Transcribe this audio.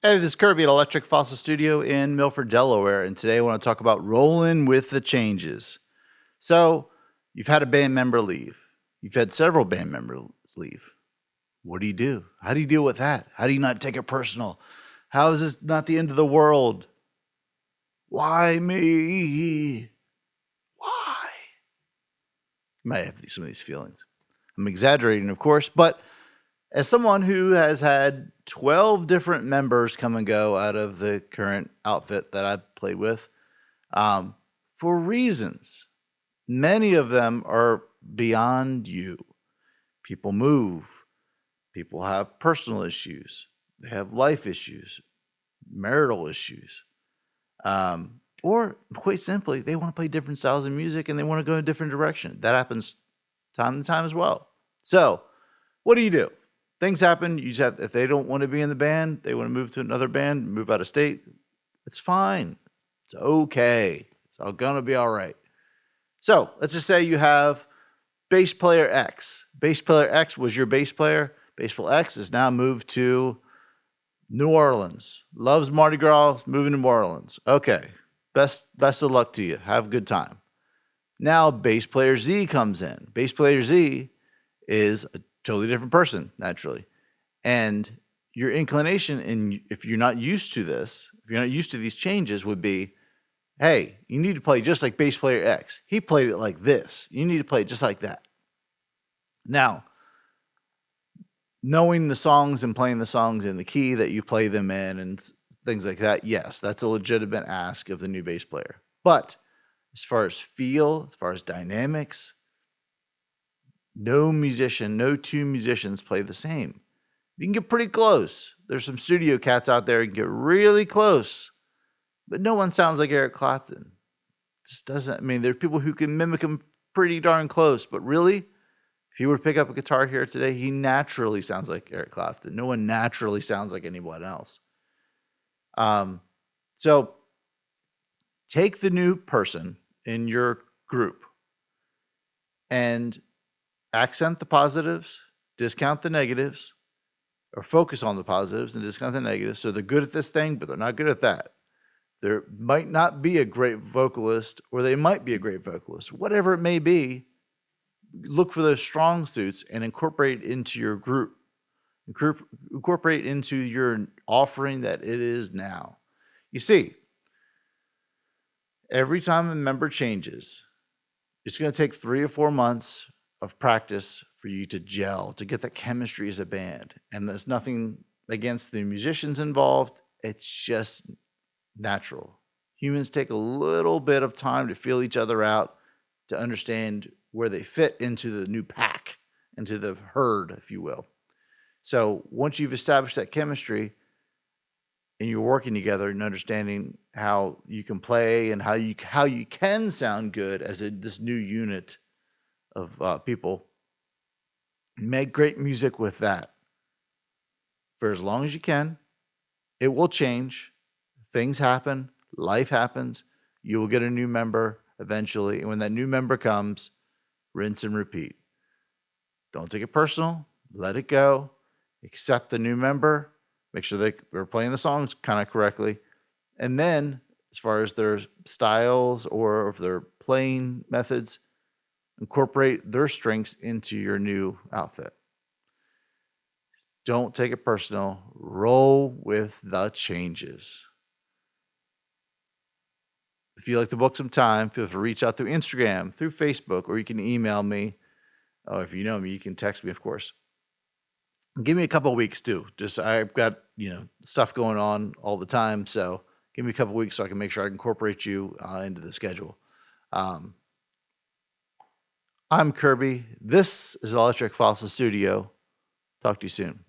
Hey, this is Kirby at Electric Fossil Studio in Milford, Delaware, and today I want to talk about rolling with the changes. So, you've had a band member leave. You've had several band members leave. What do you do? How do you deal with that? How do you not take it personal? How is this not the end of the world? Why me? Why? You might have some of these feelings. I'm exaggerating, of course, but as someone who has had 12 different members come and go out of the current outfit that I've played with, for reasons, many of them are beyond you. People move, people have personal issues, they have life issues, marital issues, or quite simply, they want to play different styles of music and they want to go in a different direction. That happens time to time as well. So, what do? Things happen. You just have, if they don't want to be in the band, they want to move to another band, move out of state. It's fine. It's okay. It's all gonna be all right. So let's just say you have bass player X. Bass player X was your bass player. Bass player X is now moved to New Orleans. Loves Mardi Gras. Moving to New Orleans. Okay. Best of luck to you. Have a good time. Now bass player Z comes in. Bass player Z is a totally different person, naturally. And your inclination, and if you're not used to this, if you're not used to these changes, would be, hey, you need to play just like bass player X. He played it like this. You need to play it just like that. Now, knowing the songs and playing the songs in the key that you play them in and things like that, yes, that's a legitimate ask of the new bass player. But as far as feel, as far as dynamics, no two musicians play the same. You can get pretty close. There's some studio cats out there who can get really close, but no one sounds like Eric Clapton. It just doesn't. I mean, there's people who can mimic him pretty darn close, but really, if you were to pick up a guitar here today, he naturally sounds like Eric Clapton. No one naturally sounds like anyone else. So take the new person in your group and accent the positives, discount the negatives, or focus on the positives and discount the negatives. So they're good at this thing, but they're not good at that. There might not be a great vocalist, or they might be a great vocalist. Whatever it may be, look for those strong suits and incorporate into your group. Incorporate into your offering that it is now. You see, every time a member changes, it's going to take 3 or 4 months of practice for you to gel, to get that chemistry as a band. And there's nothing against the musicians involved. It's just natural. Humans take a little bit of time to feel each other out, to understand where they fit into the new pack, into the herd, if you will. So once you've established that chemistry and you're working together and understanding how you can play and how you can sound good as this new unit of people, make great music with that for as long as you can. It will change. Things happen. Life happens. You will get a new member eventually. And when that new member comes, rinse and repeat. Don't take it personal. Let it go. Accept the new member. Make sure they're playing the songs kind of correctly. And then, as far as their styles or if their playing methods, incorporate their strengths into your new outfit. Don't take it personal. Roll with the changes. If you'd like to book some time, feel free to reach out through Instagram, through Facebook, or you can email me. Oh, if you know me, you can text me, of course. Give me a couple of weeks too. I've got stuff going on all the time, so give me a couple of weeks so I can make sure I incorporate you into the schedule. I'm Kirby. This is Electric Fossil Studio. Talk to you soon.